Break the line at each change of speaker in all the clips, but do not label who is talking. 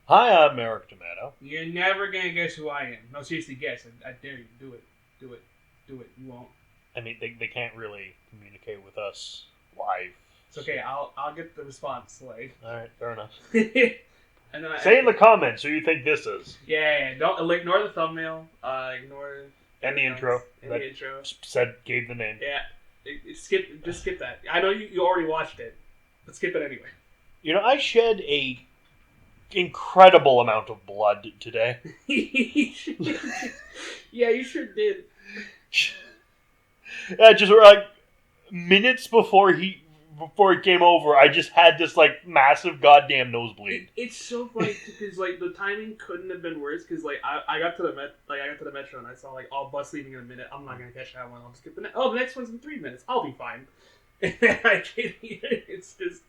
Hi, I'm Eric Tomato.
You're never gonna guess who I am. No, seriously, guess. I dare you. Do it. Do it. Do it. You won't.
I mean, they can't really communicate with us live.
It's okay. I'll get the response. Like.
All right, fair enough.
And then
Say in the comments who you think this is.
Yeah. Don't ignore the thumbnail. Ignore.
And the intro.
And the intro.
Gave the name.
Yeah. Just skip that. I know you already watched it, but skip it anyway.
You know, I shed a incredible amount of blood today.
Yeah, you sure did.
Just like minutes before it came over, I just had this like massive goddamn nosebleed.
It's so funny because like the timing couldn't have been worse because like I got to the metro and I saw like all bus leaving in a minute. I'm not gonna catch that one. I'll just skip the next. Oh, the next one's in 3 minutes. I'll be fine. And then it's just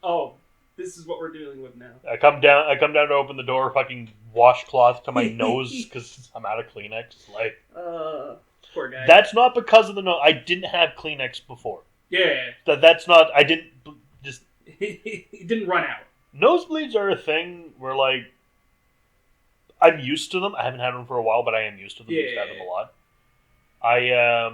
this is what we're dealing with now.
I come down to open the door, fucking washcloth to my nose because I'm out of Kleenex. Like,
poor guy.
That's not because of the nose. I didn't have Kleenex before.
Yeah.
That's not. I didn't just.
It didn't run out.
Nosebleeds are a thing where like I'm used to them. I haven't had them for a while, but I am used to them.
Yeah.
I've had them a lot. I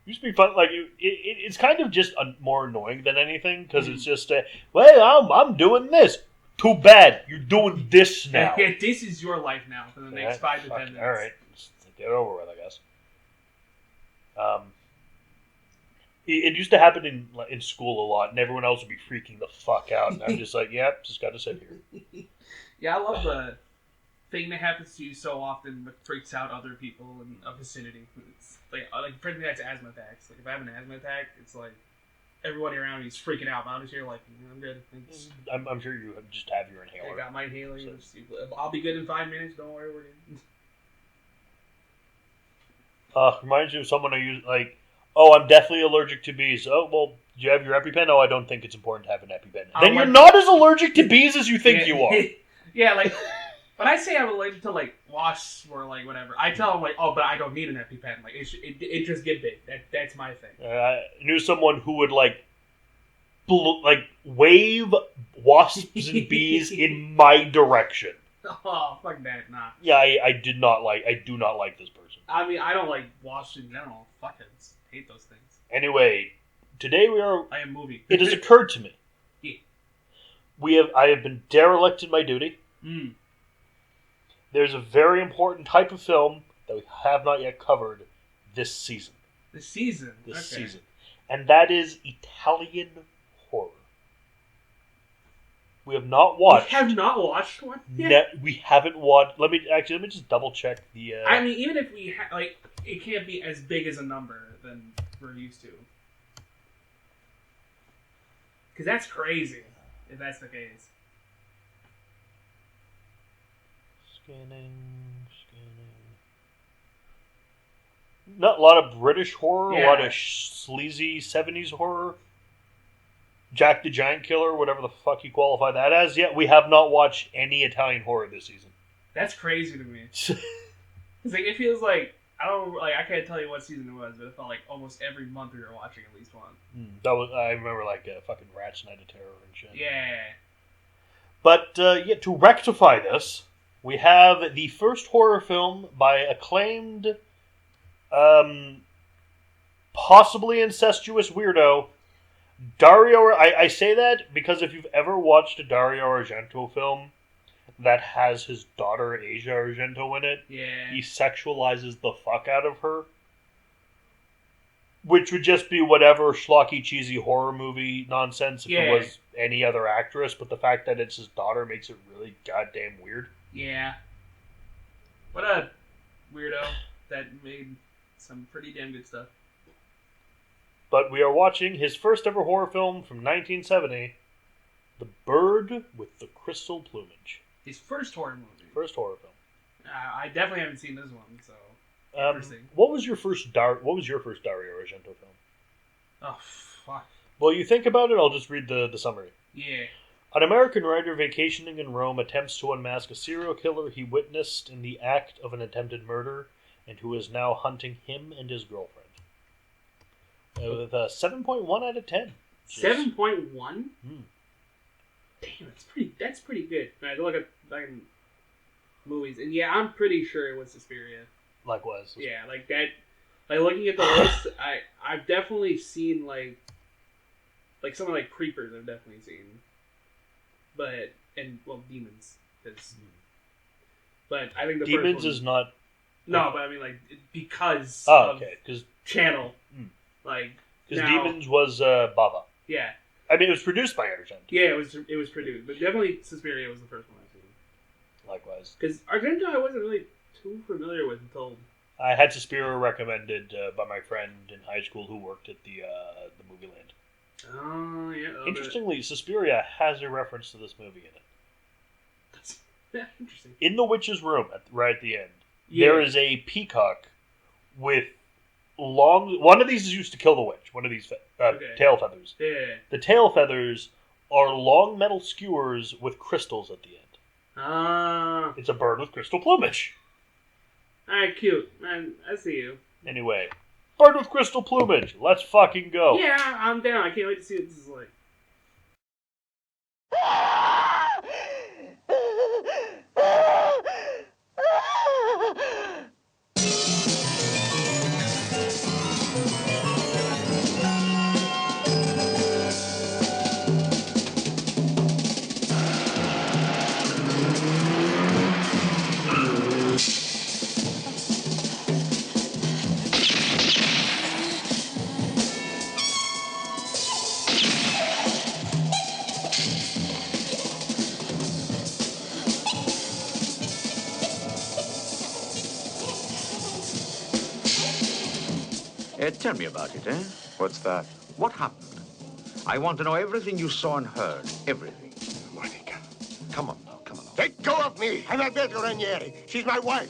used to be fun. Like it's kind of just more annoying than anything because it's just well, I'm doing this. Too bad you're doing this now.
Yeah, this is your life now for the next 5 to 10 minutes.
All right, just get it over with, I guess. It used to happen in school a lot, and everyone else would be freaking the fuck out, and I'm just like, yep, just got to sit here.
Yeah, I love the thing that happens to you so often that freaks out other people in a vicinity. It's like for me, that's asthma attacks. Like if I have an asthma attack, it's like everyone around me is freaking out. But I'm just here like, I'm good. Thanks.
I'm sure you just have your inhaler.
I got my inhaler. So. I'll be good in 5 minutes. Don't worry, we're good.
Reminds you of someone I use like, oh, I'm definitely allergic to bees. Oh, well, do you have your EpiPen? Oh, I don't think it's important to have an EpiPen. Then you're not as allergic to bees as you think you are.
Yeah, like, when I say I'm allergic to, like, wasps or, like, whatever, I tell them, like, oh, but I don't need an EpiPen. Like, it just get big. That's my thing.
I knew someone who would, like wave wasps and bees in my direction.
Oh, fuck that, nah.
Yeah, I do not like this person.
I mean, I don't like wasps in general. Fuckheads. Hate those things.
Anyway, today
I am moving.
It has occurred to me.
Yeah.
I have been derelict in my duty.
Mm.
There's a very important type of film that we have not yet covered this season.
This season?
And that is Italian horror. We have not watched.
We have not watched one yet?
We haven't watched. Let me just double check the.
I mean, even if we it can't be as big as a number than we're used to. Because that's crazy, if that's the case.
Scanning. Not a lot of British horror, a lot of sleazy 70s horror. Jack the Giant Killer, whatever the fuck you qualify that as. Yeah, we have not watched any Italian horror this season.
That's crazy to me. It's like, it feels like, I can't tell you what season it was, but it felt like almost every month we were watching at least one.
I remember like fucking Rat's Night of Terror and shit.
Yeah.
But, to rectify this, we have the first horror film by acclaimed, possibly incestuous weirdo, Dario. I say that because if you've ever watched a Dario Argento film that has his daughter Asia Argento in it, he sexualizes the fuck out of her. Which would just be whatever schlocky, cheesy horror movie nonsense if it was any other actress, but the fact that it's his daughter makes it really goddamn weird.
Yeah. What a weirdo that made some pretty damn good stuff.
But we are watching his first ever horror film from 1970, The Bird with the Crystal Plumage.
His first horror movie.
First horror film.
I definitely haven't seen this one, so interesting.
What was your first Dario Argento film?
Oh fuck.
Well, you think about it. I'll just read the summary.
Yeah.
An American writer vacationing in Rome attempts to unmask a serial killer he witnessed in the act of an attempted murder, and who is now hunting him and his girlfriend. With a 7.1 out of 10.
7.1? Damn, that's pretty good. I look at movies, and yeah, I'm pretty sure it was Suspiria.
Likewise.
Yeah, like that. Like looking at the list, I've definitely seen like something like Creepers. I've definitely seen, but Demons is. But I think the
Demons
first one,
is not.
No, but I mean like because
because
channel, like
because Demons was Bava.
Yeah.
I mean, it was produced by Argento.
Yeah, it was produced, but definitely Suspiria was the first one I've seen.
Likewise.
Because Argento I wasn't really too familiar with until...
I had Suspiria recommended by my friend in high school who worked at the Movie Land.
Oh, yeah.
Interestingly, Suspiria has a reference to this movie in it.
Yeah, interesting.
In the witch's room, right at the end, there is a peacock with long... One of these is used to kill the witch. One of these tail feathers.
Yeah.
The tail feathers are long metal skewers with crystals at the end.
Ah.
It's a bird with crystal plumage.
Alright, cute. Man, I see you.
Anyway, bird with crystal plumage. Let's fucking go.
Yeah, I'm down. I can't wait to see what this is like.
Tell me about it, eh?
What's that?
What happened? I want to know everything you saw and heard. Everything.
Monica.
Come on now, come on now.
Let go of me! I'm Alberto Ranieri. She's my wife.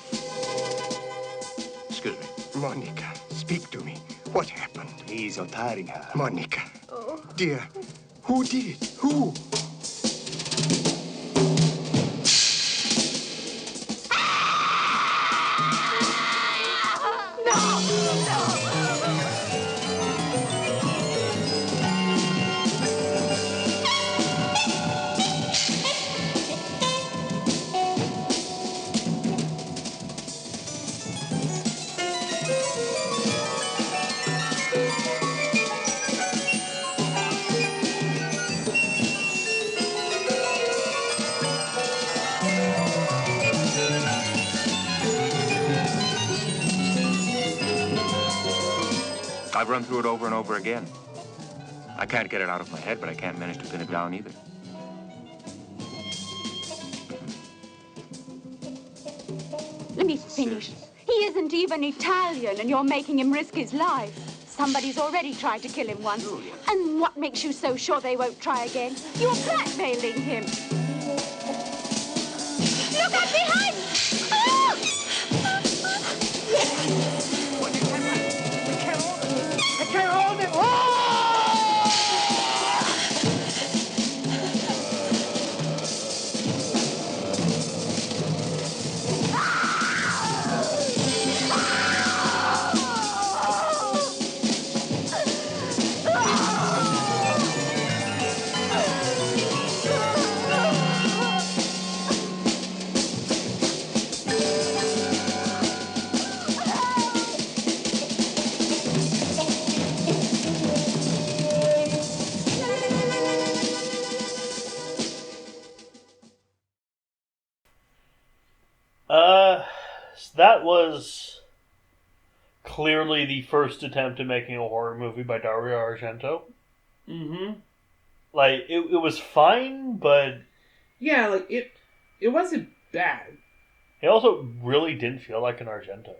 Excuse me.
Monica, speak to me. What happened?
Please, you're tiring her.
Monica. Oh. Dear, who did it? Who?
I've run through it over and over again. I can't get it out of my head, but I can't manage to pin it down either.
Let me finish. He isn't even Italian, and you're making him risk his life. Somebody's already tried to kill him once. And what makes you so sure they won't try again? You're blackmailing him. Look out behind! Ah!
I can't hold it! Oh!
That was clearly the first attempt at making a horror movie by Dario Argento.
Mm-hmm.
Like, it was fine, but...
Yeah, like, it wasn't bad.
It also really didn't feel like an Argento.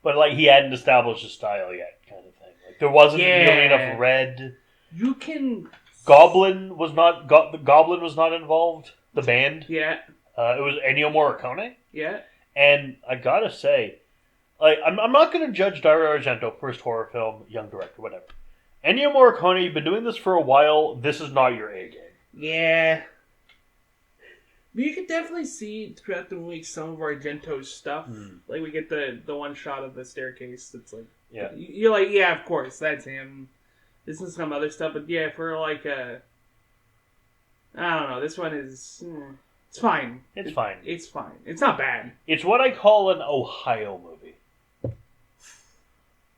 But, like, he hadn't established his style yet, kind of thing. Like, there wasn't nearly enough red.
You can...
Goblin was not... the Goblin was not involved. The band.
Yeah.
It was Ennio Morricone.
Yeah.
And I gotta say, like, I'm not gonna judge Dario Argento, first horror film, young director, whatever. Ennio Morricone, you've been doing this for a while, this is not your A game.
Yeah. But you could definitely see throughout the movie some of Argento's stuff. Like, we get the one shot of the staircase that's like...
Yeah.
You're like, yeah, of course, that's him. This is some other stuff, but yeah, for like a... I don't know. This one is... It's fine.
It's fine.
It's fine. It's not bad.
It's what I call an Ohio movie.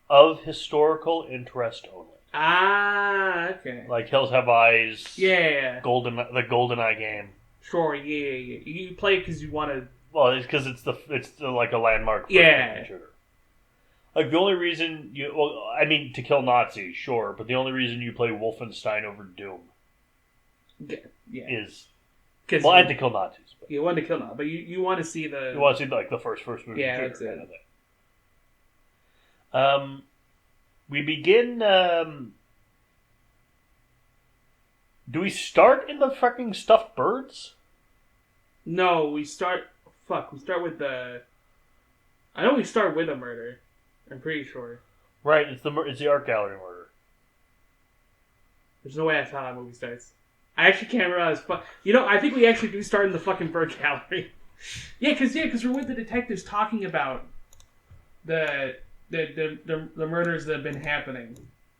Of historical interest only.
Ah, okay.
Like Hills Have Eyes.
Yeah.
The GoldenEye game.
Sure, yeah. You play it because you want to...
Well, it's because it's like a landmark.
Yeah.
Shooter. Like the only reason to kill Nazis, sure, but the only reason you play Wolfenstein over Doom is and to kill Nazis. But
you want to kill Nazis, but you want to see the...
You want to see like the first movie.
Yeah,
shooter
that's it.
kind of thing. We begin. Do we start in the fucking stuffed birds?
No, we start. We start with the. I know we start with a murder. I'm pretty sure.
Right, it's the art gallery murder.
There's no way that's how that movie starts. I actually can't remember how this I think we actually do start in the fucking bird gallery. Yeah, because we're with the detectives talking about the murders that have been happening,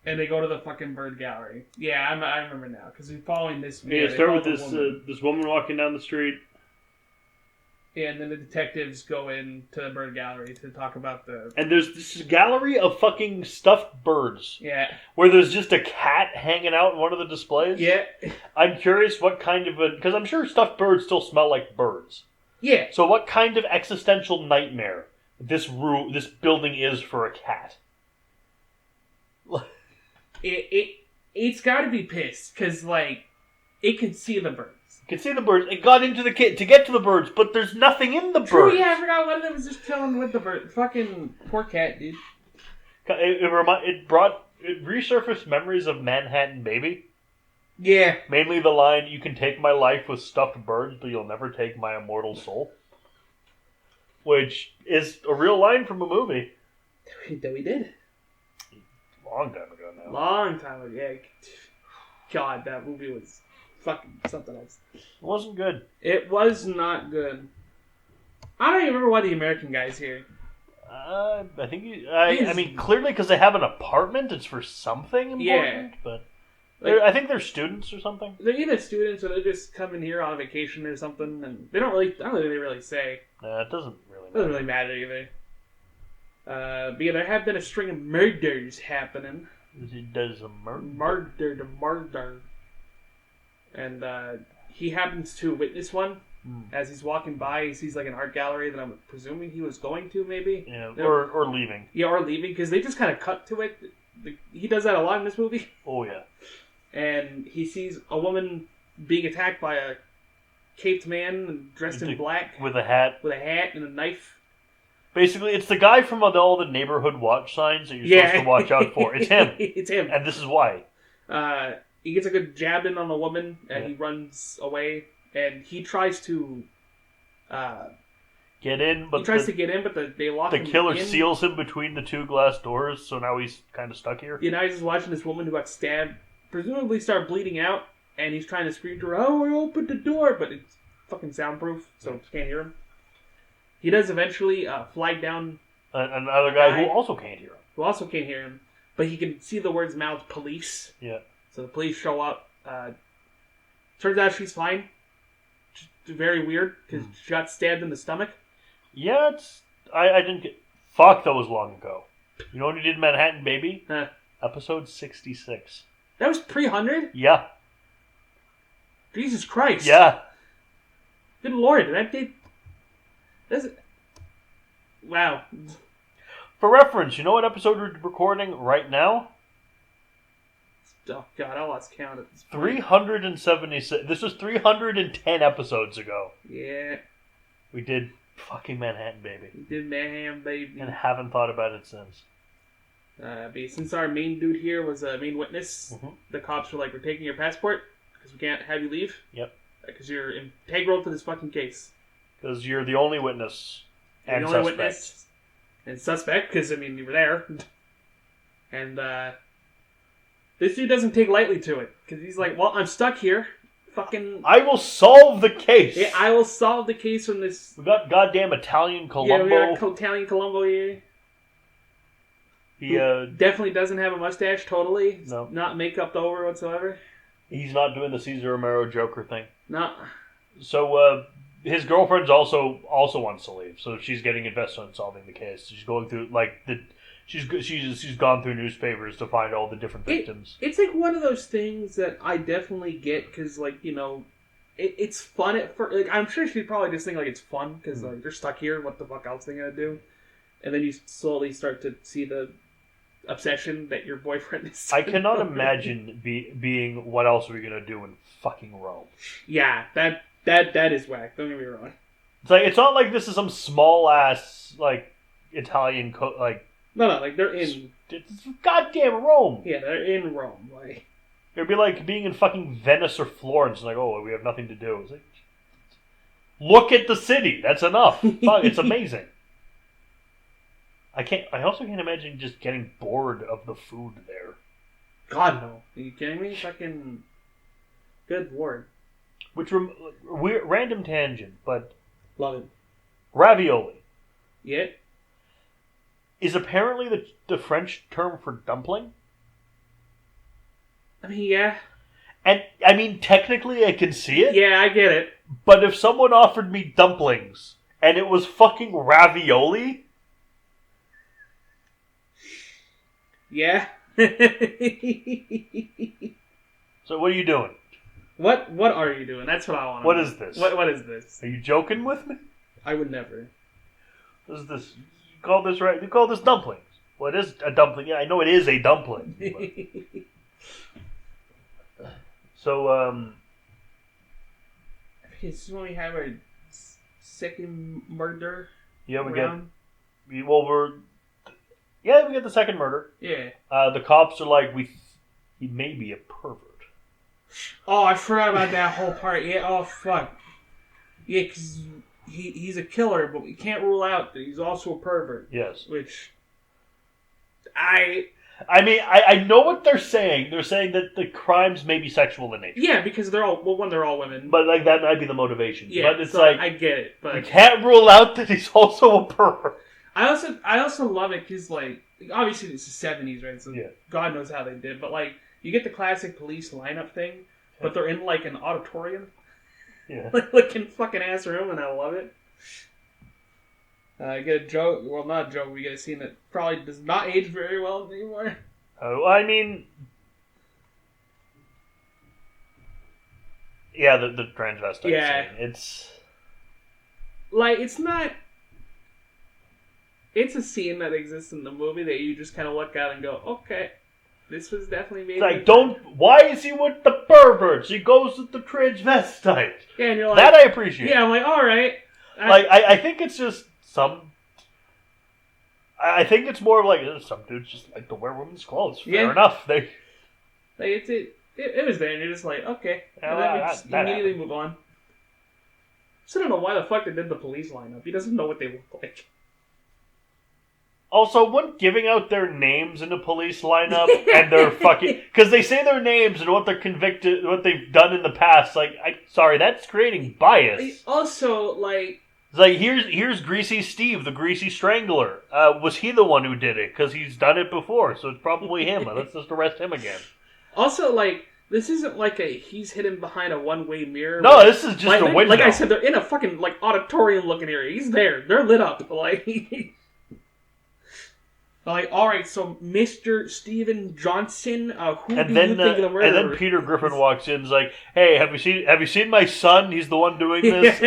and they go to the fucking bird gallery. Yeah, I remember now because we're following this.
Yeah, start with this woman walking down the street.
Yeah, and then the detectives go into the bird gallery to talk about
And there's this gallery of fucking stuffed birds.
Yeah.
Where there's just a cat hanging out in one of the displays.
Yeah.
I'm curious what kind of because I'm sure stuffed birds still smell like birds.
Yeah.
So what kind of existential nightmare this building is for a cat?
It's got to be pissed because it can see the birds.
You can see the birds. It got into the kit to get to the birds, but there's nothing in the birds.
Yeah, I forgot one of them was just chilling with the bird. Fucking poor cat, dude.
It resurfaced memories of Manhattan Baby.
Yeah.
Mainly the line, "You can take my life with stuffed birds, but you'll never take my immortal soul." Which is a real line from a movie.
That we did.
Long time ago now.
Long time ago, yeah. God, that movie was fucking something else.
It wasn't good.
It was not good. I don't even remember why the American guy's here.
I think I mean, clearly because they have an apartment, it's for something important.
Yeah.
But I think they're students or something.
They're either students or they're just coming here on vacation or something, and they don't really. I don't think they really say.
It doesn't really matter.
Doesn't really matter either. But yeah, there have been a string of murders happening.
He does a murder.
Murder. And he happens to witness one. As he's walking by, he sees an art gallery that I'm presuming he was going to, maybe.
Yeah, or leaving.
Yeah, or leaving, because they just kind of cut to it. He does that a lot in this movie.
Oh, yeah.
And he sees a woman being attacked by a caped man dressed in black.
With a hat.
With a hat and a knife.
Basically, it's the guy from all the neighborhood watch signs that you're supposed to watch out for. It's him.
It's him.
And this is why.
He gets a good jab in on the woman, and he runs away. And he tries to
get in, but
they lock him in.
The killer seals him between the two glass doors, so now he's kind of stuck here.
Yeah, now he's just watching this woman who got stabbed, presumably start bleeding out, and he's trying to scream to her, "Oh, open the door!" But it's fucking soundproof, so you can't hear him. He does eventually flag down
another guy who also can't hear him.
But he can see the words mouthed "police."
Yeah. So
the police show up. Turns out she's fine. Very weird, because she got stabbed in the stomach.
Yeah, I didn't get... Fuck, that was long ago. You know what he did in Manhattan Baby? Episode 66.
That was pre-100?
Yeah.
Jesus Christ.
Yeah.
Good Lord, that did... Wow.
For reference, you know what episode we're recording right now?
Oh, God, I lost count at this point.
376. This was 310 episodes ago.
Yeah.
We did fucking Manhattan Baby.
We did Manhattan Baby.
And haven't thought about it since.
But since our main dude here was a main witness, the cops were like, "We're taking your passport because we can't have you leave."
Yep.
Because you're integral to this fucking case.
Because you're the only witness.
You're
and
the only
suspect.
witness. And suspect, because, you were there. And, this dude doesn't take lightly to it. Because he's like, "Well, I'm stuck here. Fucking...
I will solve the case!"
Yeah, I will solve the case from this...
We got goddamn Italian Columbo.
Yeah, we got Italian Columbo here.
He
definitely doesn't have a mustache, totally.
No.
Not makeup over whatsoever.
He's not doing the Cesar Romero Joker thing.
No.
So his girlfriend's also wants to leave, so she's getting invested in solving the case. She's going through she's gone through newspapers to find all the different victims.
It's like one of those things that I definitely get because, like, you know, it's fun at first. Like, I'm sure she'd probably just think like it's fun because like they're stuck here. What the fuck else are they gonna do? And then you slowly start to see the obsession that your boyfriend is.
I cannot imagine being what else are we gonna do in fucking Rome?
Yeah, that is whack. Don't get me wrong.
It's not like this is some small ass like Italian like.
No, like they're in.
It's goddamn Rome.
Yeah, they're in Rome. Like
it'd be like being in fucking Venice or Florence. Like, oh, we have nothing to do. It's like, look at the city. That's enough. Fuck, it's amazing. I also can't imagine just getting bored of the food there.
God no. Are you kidding me? Fucking. Good lord.
Random tangent, but
Love it.
ravioli.
Yeah.
Is apparently the French term for dumpling.
I mean, yeah.
And, I mean, technically I can see it.
Yeah, I get it.
But if someone offered me dumplings, and it was fucking ravioli...
Yeah.
So what are you doing?
What are you doing? That's what I want to know.
What is this?
What is this?
Are you joking with me?
I would never.
What is this? You call this dumplings. Well, it is a dumpling. Yeah, I know it is a dumpling. So,
Okay, this is when we have our second murder.
Yeah, we
round.
we get the second murder.
Yeah.
The cops are like, he may be a pervert.
Oh, I forgot about that whole part. Yeah. Oh, fuck. Yeah, because he's a killer, but we can't rule out that he's also a pervert.
Yes.
Which
I mean, I know what they're saying. They're saying that the crimes may be sexual in nature.
Yeah, because they're all women.
But like that might be the motivation.
Yeah,
but it's
so
like
I get it, but
we can't rule out that he's also a pervert.
I also love it because like obviously it's the 70s, right? So
yeah.
God knows how they did, but like you get the classic police lineup thing, but they're in like an auditorium,
yeah,
like looking fucking ass room, and I love it. I get a joke. Well, not a joke. We get a scene that probably does not age very well anymore.
I mean, yeah, the transvestite
Yeah.
scene. It's
like it's not. It's a scene that exists in the movie that you just kind of look at and go, okay, this was definitely made.
It's like, why is he with the perverts? He goes with the transvestite.
Yeah, and you're like,
that I appreciate.
Yeah, I'm like, all right.
I think it's just I think it's more of like some dudes just like to wear women's clothes. Fair enough. It
was there, and you're just like, okay.
Yeah,
And then we just immediately
happened.
move on. So I don't know why the fuck they did the police lineup. He doesn't know what they look like.
Also, when giving out their names in the police lineup and their fucking... Because they say their names and what they're convicted... What they've done in the past. Like, sorry, that's creating bias.
Also, like...
It's like, here's Greasy Steve, the Greasy Strangler. Was he the one who did it? Because he's done it before, so it's probably him. Let's just arrest him again.
Also, like, this isn't like he's hidden behind a one-way mirror.
No,
like,
this is just a window.
Like I said, they're in a fucking, like, auditorium-looking area. He's there. They're lit up. Like... Like, all right, so Mr. Steven Johnson, who do you think of the murderer?
And then Peter Griffin walks in, and is like, "Hey, have you seen my son? He's the one doing this.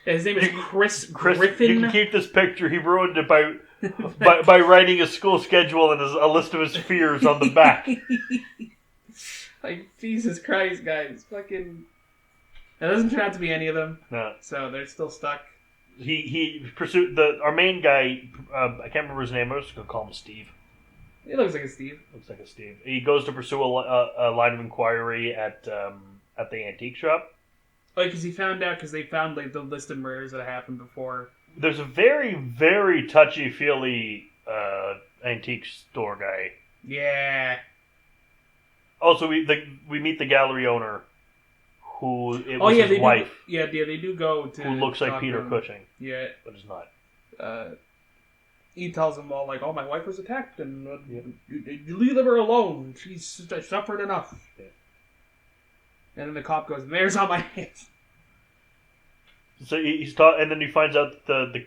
His name is Chris Griffin.
You can keep this picture. He ruined it by writing a school schedule and a list of his fears on the back."
Like, Jesus Christ, guys, fucking. It doesn't turn out to be any of them.
No,
so they're still stuck.
He pursued our main guy. I can't remember his name. I was just gonna call him Steve.
He looks like a Steve.
Looks like a Steve. He goes to pursue a line of inquiry at the antique shop.
Oh, because they found like the list of murders that happened before.
There's a very, very touchy-feely antique store guy.
Yeah.
Also, we meet the gallery owner. Who it
was
his wife.
They do go to...
Who looks like Peter Cushing.
Yeah.
But is not.
He tells them all, like, oh, my wife was attacked, and you leave her alone. She's suffered enough. Yeah. And then the cop goes, "There's on my hands."
So he's taught, and then he finds out the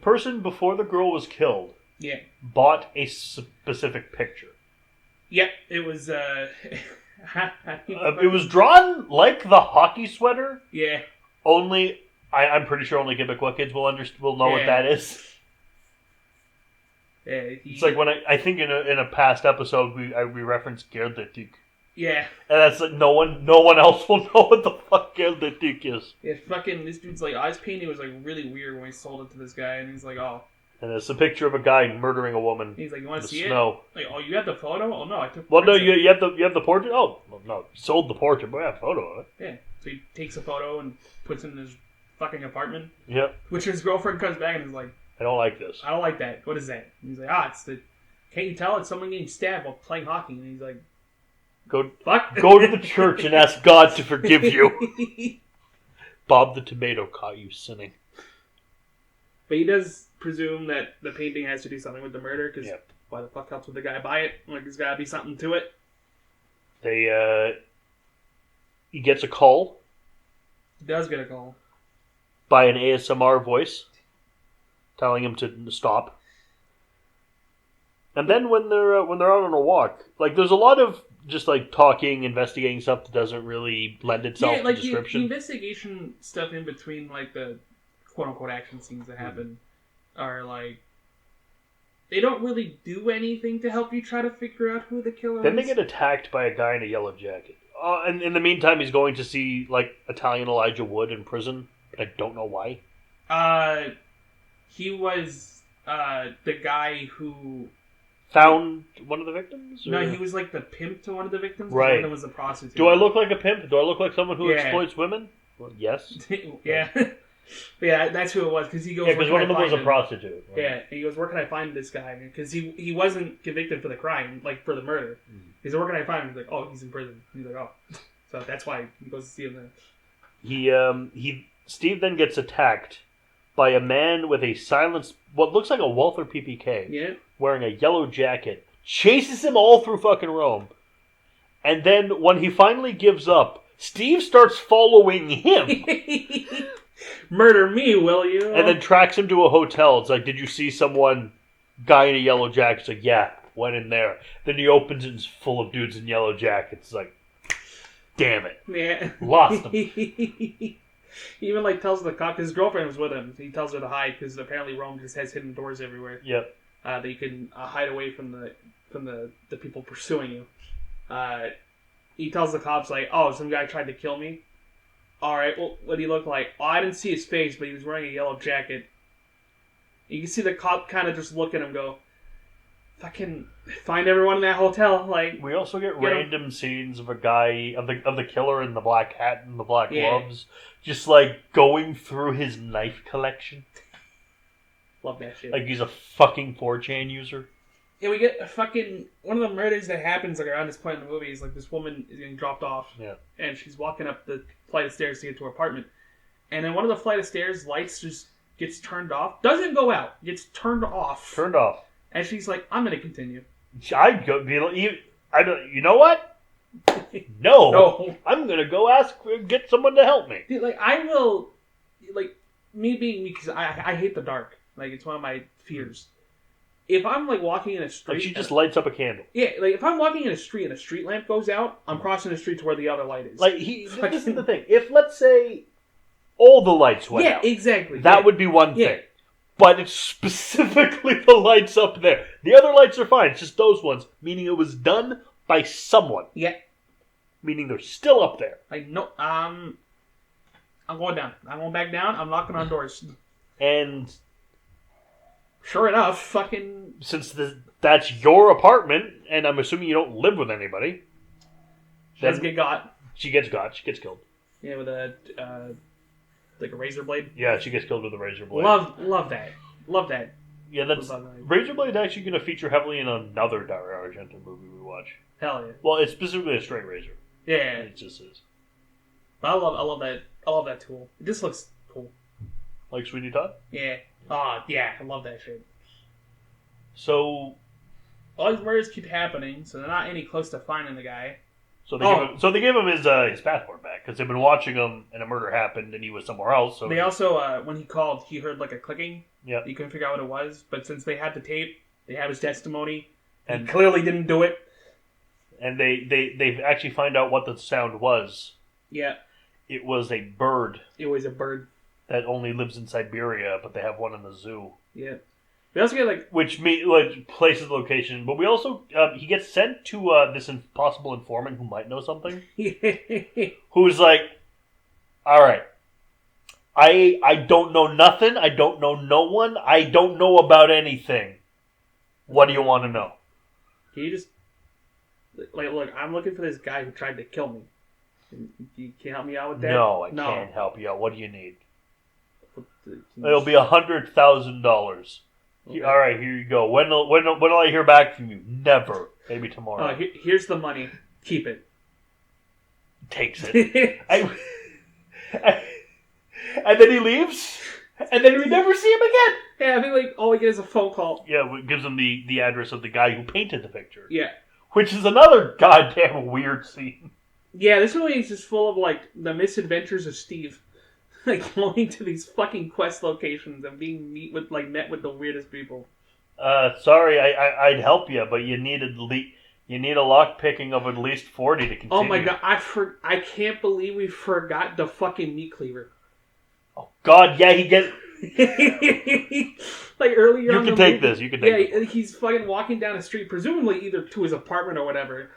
person before the girl was killed.
Yeah.
Bought a specific picture.
Yep, it was.
It was drawn like the hockey sweater.
Yeah.
Only, I'm pretty sure only Quebecois kids will know what that is.
Yeah,
it's like when I think in a past episode we referenced Guerre de Tic.
Yeah.
And that's like no one else will know what the fuck Guerre de Tic is.
Yeah, fucking this dude's like eyes painting was like really weird when he sold it to this guy, and he's like, oh.
And it's a picture of a guy murdering a woman.
He's like, you want to see
snow.
it? Like, oh, you have the photo? Oh no, I took.
Well, no, you have the portrait. Oh, well, no, you sold the portrait, but I have a photo of it.
Yeah, so he takes a photo and puts it in his fucking apartment.
Yep.
Which his girlfriend comes back and is like,
I don't like this.
I don't like that. What is that? And he's like, it's the. Can't you tell it's someone getting stabbed while playing hockey? And he's like,
Go to the church and ask God to forgive you. Bob the Tomato caught you sinning.
But he does presume that the painting has to do something with the murder, because why the fuck else would the guy buy it? Like, there's got to be something to it.
He gets a call.
He does get a call.
By an ASMR voice. Telling him to stop. And then when they're out on a walk, like, there's a lot of just like talking, investigating stuff that doesn't really lend itself to description.
The investigation stuff in between, like, the quote-unquote action scenes that happen are, like, they don't really do anything to help you try to figure out who the killer is.
Then they get attacked by a guy in a yellow jacket. And in the meantime, he's going to see, like, Italian Elijah Wood in prison. But I don't know why.
He was the guy who...
Found one of the victims? Or?
No, he was like the pimp to one of the victims.
Right.
One of them was a prostitute.
Do I look like a pimp? Do I look like someone who exploits women? Well, yes.
Yeah. Yeah, that's who it was. Because he goes,
because one of them was a prostitute.
Right? Yeah, he goes, where can I find this guy? Because he wasn't convicted for the crime, like for the murder. He's like, where can I find him? He's like, oh, he's in prison. He's like, oh. So that's why he goes to see him then.
Steve then gets attacked by a man with a silenced, what looks like a Walther PPK.
Yeah.
Wearing a yellow jacket, chases him all through fucking Rome. And then when he finally gives up, Steve starts following him.
Murder me, will you?
And then tracks him to a hotel. It's like, did you see someone, guy in a yellow jacket? It's like, yeah, went in there. Then he opens it and it's full of dudes in yellow jackets. It's like, damn it.
Yeah.
Lost him.
He even like tells the cop, his girlfriend was with him. He tells her to hide because apparently Rome just has hidden doors everywhere.
Yep.
That you can hide away from the people pursuing you. He tells the cops, like, oh, some guy tried to kill me. Alright, well, what did he look like? Oh, I didn't see his face, but he was wearing a yellow jacket. You can see the cop kind of just look at him go, fucking find everyone in that hotel. Like,
we also get random scenes of a guy, of the killer in the black hat and the black gloves, just like going through his knife collection.
Love that shit.
Like he's a fucking 4chan user.
Yeah, we get a fucking... One of the murders that happens like around this point in the movie is like this woman is getting dropped off.
Yeah. And
she's walking up the flight of stairs to get to her apartment. And then one of the flight of stairs, lights just gets turned off. Doesn't go out. Gets turned off.
Turned off.
And she's like, I'm going to continue.
I'd go be like, you know what? No. I'm going to go get someone to help me.
Dude, like, I will... Like, me being... Because I hate the dark. Like, it's one of my fears. If I'm, like, walking in a street...
Like, she just lights up a candle.
Yeah, like, if I'm walking in a street and a street lamp goes out, I'm crossing the street to where the other light is.
Like, this is the thing. If, let's say, all the lights went out...
Yeah, exactly.
That would be one thing. But it's specifically the lights up there. The other lights are fine. It's just those ones. Meaning it was done by someone.
Yeah.
Meaning they're still up there.
Like, no, I'm going down. I'm going back down. I'm knocking on doors.
And...
Sure enough, fucking...
Since that's your apartment, and I'm assuming you don't live with anybody...
She doesn't get got.
She gets got. She gets killed.
Yeah, with a... like a razor blade?
Yeah, she gets killed with a razor blade.
Love that. Love that.
Yeah, that's... Razor blade actually going to feature heavily in another Dario Argento movie we watch.
Hell yeah.
Well, it's specifically a straight razor.
Yeah.
It just is.
But I love that. I love that tool. It just looks cool.
Like Sweeney Todd?
Yeah. Oh, yeah. I love that shit.
So...
all these murders keep happening, so they're not any close to finding the guy.
So they gave him his passport back because they've been watching him, and a murder happened, and he was somewhere else. So
they also, when he called, he heard like a clicking.
Yeah.
He couldn't figure out what it was, but since they had the tape, they have his testimony, and he clearly didn't do it.
And they actually find out what the sound was.
Yeah.
It was a bird.
It was a bird
that only lives in Siberia, but they have one in the zoo.
Yeah. We also get
which places the location, but we also he gets sent to this possible informant who might know something. Who's like, all right, I don't know nothing. I don't know no one. I don't know about anything. What do you want to know?
Can you just look? I'm looking for this guy who tried to kill me. You can't help me out with that.
No, I can't help you out. What do you need? It'll be $100,000. Okay. All right, here you go. When will I hear back from you? Never. Maybe tomorrow.
Here's the money. Keep it.
Takes it. And then he leaves. And then we never see him again.
Yeah, I think all we get is a phone call.
Yeah, it gives him the address of the guy who painted the picture.
Yeah.
Which is another goddamn weird scene.
Yeah, this movie is just full of the misadventures of Steve. Going to these fucking quest locations and being met with the weirdest people.
Sorry, I'd help you, but you need a lock picking of at least 40 to continue.
Oh my god, I can't believe we forgot the fucking meat cleaver.
Oh god, yeah, he gets
earlier.
You can take this. You can take this.
He's fucking walking down the street, presumably either to his apartment or whatever.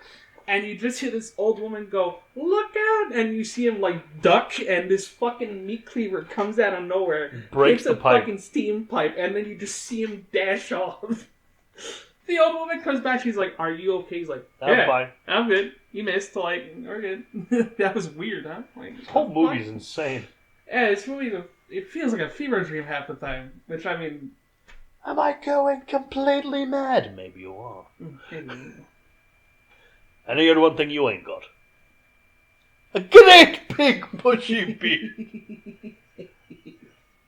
And you just hear this old woman go, "Look out!" And you see him duck, and this fucking meat cleaver comes out of nowhere,
breaks the pipe,
fucking steam pipe, and then you just see him dash off. The old woman comes back. She's like, "Are you okay?" He's like,
"I'm fine.
I'm good. You missed. We're good." That was weird, huh?
This whole movie's insane.
Yeah, this movie it feels like a fever dream half the time. Which I mean,
am I going completely mad? Maybe you are. And here's one thing you ain't got. A great big bushy beard.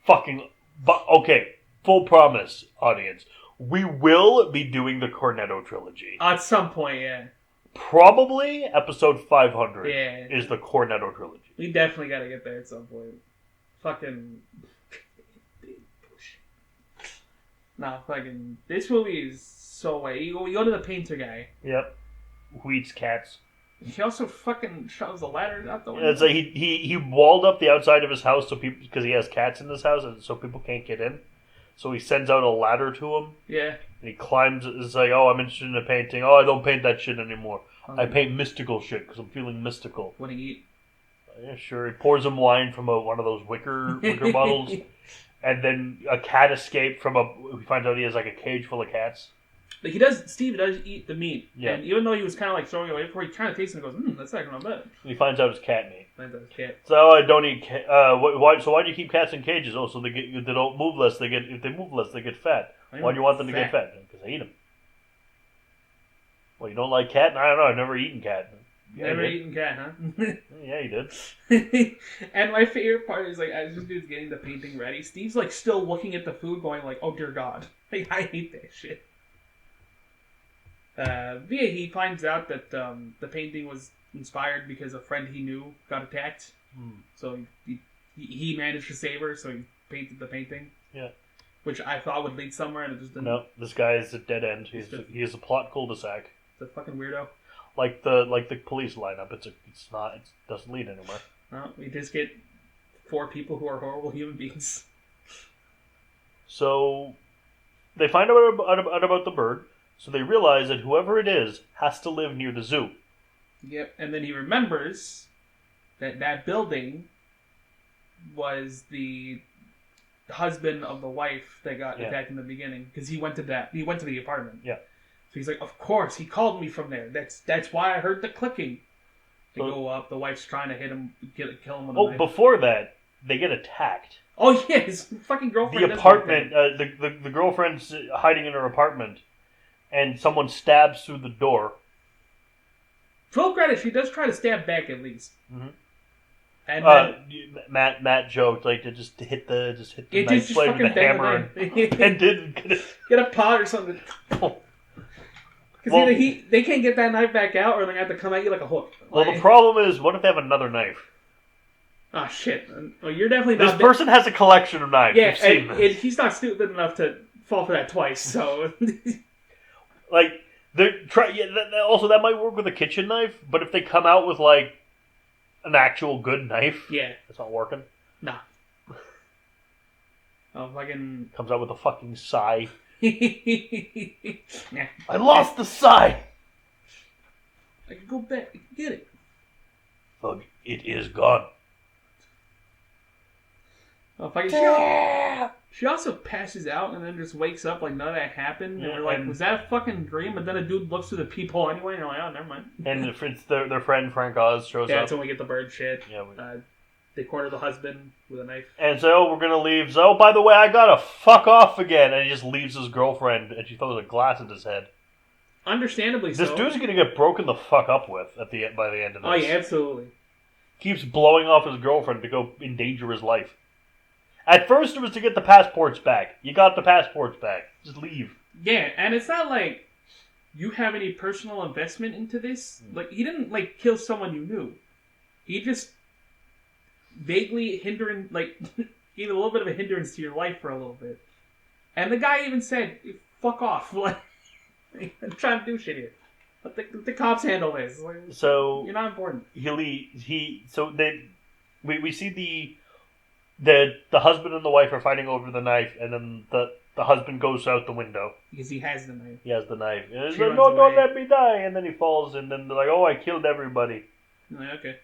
Fucking... Okay, full promise, audience. We will be doing the Cornetto trilogy.
At some point, yeah.
Probably episode 500 is the Cornetto trilogy.
We definitely gotta get there at some point. Fucking... big bush. Nah, fucking... This movie is so way. You go to the painter guy.
Yep. Who eats cats.
He also fucking shoves the ladder out the window.
It's like he walled up the outside of his house because he has cats in his house, and so people can't get in. So he sends out a ladder to him.
Yeah.
And he climbs. It's like, oh, I'm interested in a painting. Oh, I don't paint that shit anymore. I paint mystical shit because I'm feeling mystical.
What do you eat?
Yeah, sure. He pours him wine from one of those wicker bottles, and then a cat escaped from he finds out he has a cage full of cats.
Steve does eat the meat. Yeah. And even though he was kind of throwing it away before, he kind of tastes it and goes, that's actually not bad.
And he finds out it's cat meat.
Finds out it's cat.
So I don't eat why do you keep cats in cages? Oh, so they don't move less. If they move less, they get fat. Why do you want them to get fat? Because I eat them. Well, you don't like cat? I don't know. I've never eaten cat.
Yeah, never eaten cat, huh?
Yeah, you did.
And my favorite part is as this dude's getting the painting ready, Steve's still looking at the food, going oh dear God, I hate that shit. He finds out that the painting was inspired because a friend he knew got attacked. So he managed to save her, so he painted the painting.
Yeah. Which
I thought would lead somewhere, and it just didn't.
No, this guy is a dead end. He is a plot cul-de-sac.
It's a fucking weirdo.
Like the police lineup. It doesn't lead anywhere.
No, we just get 4 people who are horrible human beings.
So they find out about the bird. So they realize that whoever it is has to live near the zoo.
Yep, and then he remembers that building was the husband of the wife that got attacked in the beginning, because he went to the apartment.
Yeah.
So he's like, of course, he called me from there. That's why I heard the clicking. They go up. The wife's trying to hit him, kill him with a knife.
Before that, they get attacked.
Oh yeah, his fucking girlfriend.
The apartment. The girlfriend's hiding in her apartment. And someone stabs through the door.
Full credit, she does try to stab back at least.
Mm-hmm.
And
Matt joked to just hit the knife
just
blade with the hammer and didn't
get a pot or something. Because either they can't get that knife back out, or they're going to have to come at you like a hook.
Well, the problem is, what if they have another knife?
Oh, shit. Well, you're definitely
This
not...
person has a collection of knives.
Yeah,
You've seen
and
this.
he's not stupid enough to fall for that twice, so...
Like, also, that might work with a kitchen knife, but if they come out with, like, an actual good knife,
yeah.
it's not working.
Nah. Oh, fucking...
Comes out with a fucking sigh.
Nah.
I lost the sigh!
I can go back and get it.
Fuck, it is gone.
Oh, fucking she also passes out and then just wakes up like none of that happened. And we're like, was that a fucking dream? But then a dude looks through the peephole anyway, and you're like, oh, never mind.
And it's their friend Frank Oz shows up.
Yeah, that's when we get the bird shit.
Yeah,
they corner the husband with a knife.
And so, we're gonna leave. So, by the way, I gotta fuck off again. And he just leaves his girlfriend, and she throws a glass at his head.
Understandably so.
This dude's gonna get broken the fuck up with by the end of this.
Oh, yeah, absolutely.
Keeps blowing off his girlfriend to go endanger his life. At first, it was to get the passports back. You got the passports back. Just leave.
Yeah, and it's not like you have any personal investment into this. Like, he didn't, like, kill someone you knew. He just vaguely gave a little bit of a hindrance to your life for a little bit. And the guy even said, fuck off. Like, I'm trying to do shit here. Let the cops handle this. Like,
So
you're not important.
We see the husband and the wife are fighting over the knife, and then the husband goes out the window.
Because he has the knife.
He has the knife. And he's
She
like,
runs
no,
away.
don't let me die. And then he falls, and then they're like, oh, I killed everybody.
I'm like, okay.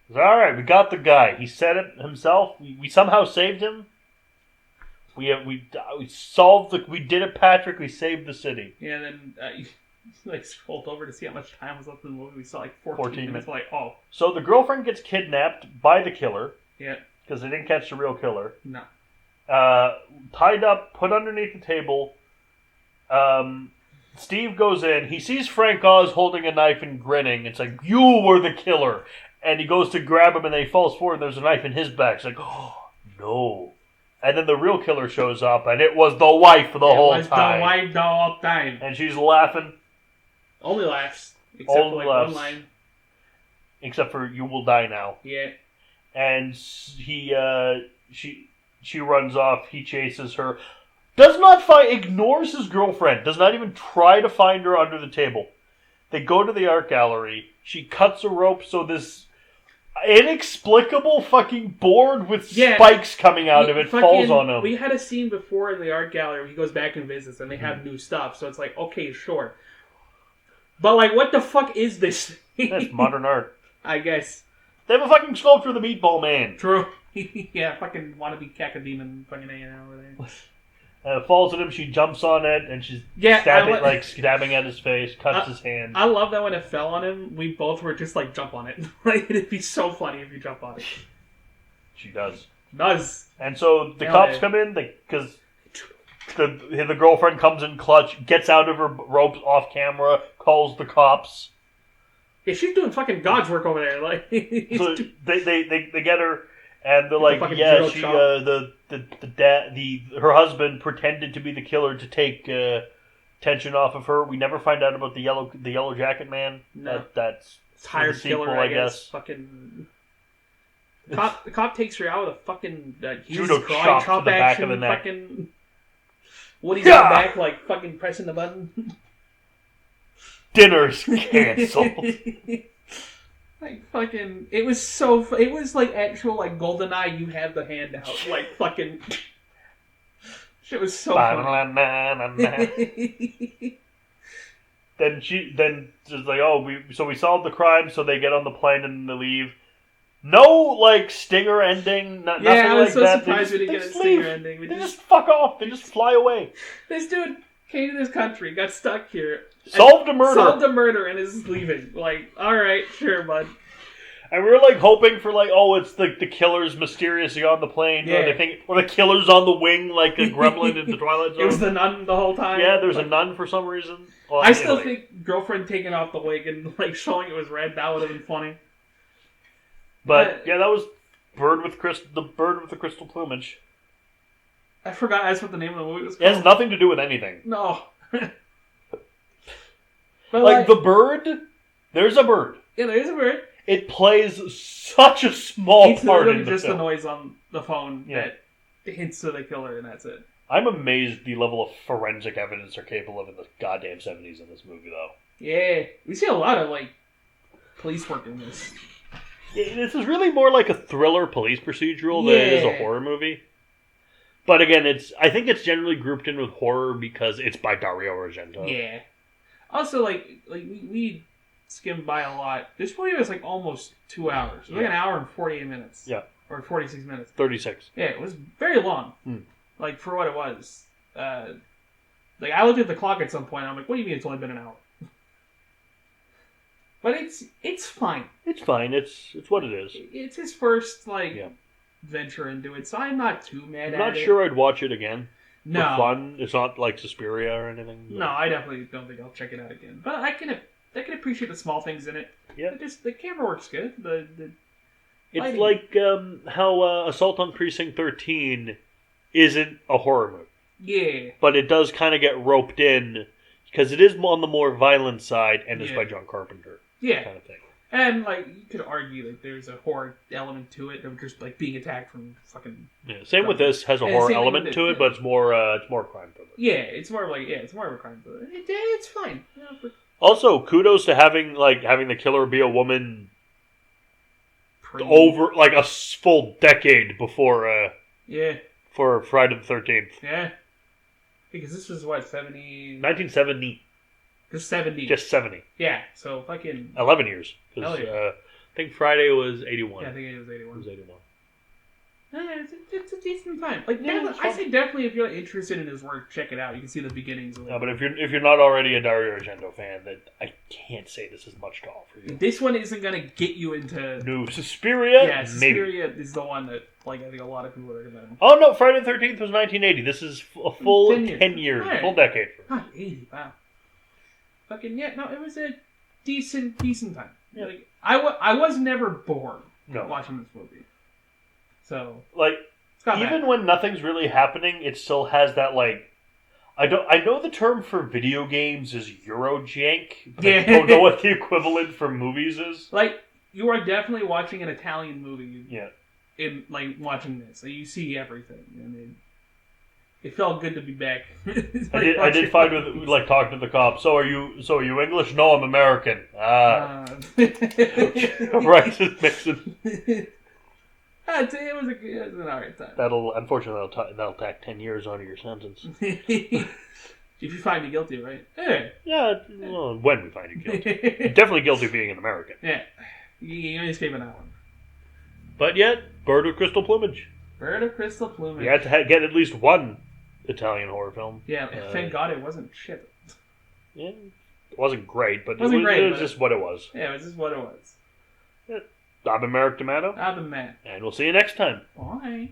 He's like, all right, we got the guy. He said it himself. We somehow saved him. We solved we did it, Patrick. We saved the city.
Yeah, then you scrolled over to see how much time was left in the movie. We saw like 14 minutes. Like, oh.
So the girlfriend gets kidnapped by the killer.
Yeah.
Because they didn't catch the real killer.
No.
Tied up, put underneath the table. Steve goes in. He sees Frank Oz holding a knife and grinning. It's like, you were the killer. And he goes to grab him, and then he falls forward, and there's a knife in his back. It's like, oh, no. And then the real killer shows up, and it was the wife the whole time. It was
the wife the whole time.
And she's laughing.
Only laughs. Except
Only
for like
laughs.
one line.
Except for, you will die now.
Yeah.
And she runs off. He chases her. Does not find, ignores his girlfriend. Does not even try to find her under the table. They go to the art gallery. She cuts a rope so this inexplicable fucking board with spikes coming out of it falls on him.
We had a scene before in the art gallery where he goes back and visits and they have new stuff. So it's like, okay, sure. But like, what the fuck is this?
That's modern art.
I guess.
They have a fucking sculpture of the Meatball Man.
True. Yeah, fucking wannabe cacodemon fucking hanging out over there.
Falls at him, she jumps on it, and she's stabbing at his face, cuts his hand.
I love that when it fell on him, we both were just like, jump on it. Like, it'd be so funny if you jump on it.
She does.
Does.
And so the cops come in, because the girlfriend comes in clutch, gets out of her ropes off camera, calls the cops.
Yeah, she's doing fucking God's work over there. Like,
so they get her. And they're like, yeah, she, her husband pretended to be the killer to take tension off of her. We never find out about the yellow jacket man.
No.
That's
hired
sequel,
killer,
I guess.
Fucking the cop takes her out with a fucking
judo chop to the back of the neck.
Fucking Woody's in the back, like fucking pressing the button.
Dinner's canceled.
Like fucking, it was like actual like GoldenEye. You have the hand out, like fucking. Shit was so funny.
Then she's like, oh, we solved the crime, so they get on the plane and they leave. No, like, stinger ending, nothing like that.
I was so surprised we didn't get a stinger ending.
They just fuck off. They just fly away.
This dude came to this country, got stuck here.
Solved a murder
and is leaving. Like, alright, sure, bud.
And we were like hoping for like, oh, it's the killer's mysteriously on the plane, or the killer's on the wing like a gremlin in the Twilight Zone.
It was the nun the whole time.
Yeah, there's a nun for some reason. Well,
I still think girlfriend taking off the wig and like showing it was red, that would have been funny.
But yeah, that was the bird with the crystal plumage.
I forgot that's what the name of the movie was called.
It has nothing to do with anything.
No. But
Like, the bird, there's a bird.
Yeah, there is a bird.
It plays such a small
It's
part
literally
in the
just
film.
the noise on the phone
Yeah.
that hints to the killer, and that's it.
I'm amazed the level of forensic evidence they're capable of in the goddamn 70s in this movie, though.
Yeah, we see a lot of like police work in this.
Yeah, this is really more like a thriller police procedural than it is a horror movie. But again, I think it's generally grouped in with horror because it's by Dario Argento.
Yeah. Also, like we skimmed by a lot. This movie was like almost 2 hours. It was like an hour and 48 minutes.
Yeah.
Or 46 minutes.
36.
Yeah, it was very long. Like, for what it was. Like, I looked at the clock at some point, and I'm like, what do you mean it's only been an hour? But it's fine.
It's fine. It's what it is.
It's his first, like, venture into it, so I'm not too mad at it.
I'm not sure I'd watch it again.
No.
For fun. It's not like Suspiria or anything.
No, I definitely don't think I'll check it out again. But I can appreciate the small things in it.
Yeah.
The camera works good. The
It's
lighting.
like how Assault on Precinct 13 isn't a horror movie.
Yeah.
But it does kind of get roped in because it is on the more violent side and it's by John Carpenter.
Yeah.
Kind of thing.
And, like, you could argue that there's a horror element to it of just, like, being attacked from fucking...
Yeah, same with this. Has a horror element to it, but it's more crime thriller.
Yeah, it's more of a crime thriller. It's fine. Yeah, but
Also, kudos to having the killer be a woman over, like, a full decade before, for Friday the 13th.
Yeah. Because this was, what, 70...
1970.
Just 70.
Just 70.
Yeah, so fucking...
11 years.
Hell yeah.
I think Friday was 81.
Yeah, I think it was 81.
It was 81.
It's a decent time. Like,
Yeah,
I say definitely if you're interested in his work, check it out. You can see the beginnings of it.
No, but if you're not already a Dario Argento fan, then I can't say this is much to offer you.
This one isn't going to get you into...
No, Suspiria?
Yeah,
Maybe.
Suspiria is the one that, like, I think a lot of people recommend.
Oh, no, Friday the 13th was 1980. This is a full 10 years.
Right.
Full decade.
God, 80, wow. Fucking, yeah, no, it was a decent time.
Yeah.
Like, I was never bored watching this movie. So,
like,
it's not
even
bad.
when nothing's really happening, it still has that, like, I know the term for video games is Eurojank, but I don't know what the equivalent for movies is.
Like, you are definitely watching an Italian movie.
Yeah.
In, like, watching this. So you see everything. And it felt good to be back.
I did find with, like, talking to the cops, so are you English? No, I'm American. Right, just mixing.
It was an alright time.
Unfortunately, that'll tack 10 years onto your sentence.
If you find me guilty, right? Hey.
Yeah, well, when we find you guilty. You're definitely guilty of being an American.
Yeah. You only escape on that one.
But yet, Bird with Crystal Plumage.
Bird of Crystal Plumage.
You had to get at least one Italian horror film.
Yeah, thank God it wasn't shit.
Yeah, it wasn't great, but it was just what it was.
Yeah, it was just what it was.
I'm Americ Tomato.
I'm the man.
And we'll see you next time.
Bye.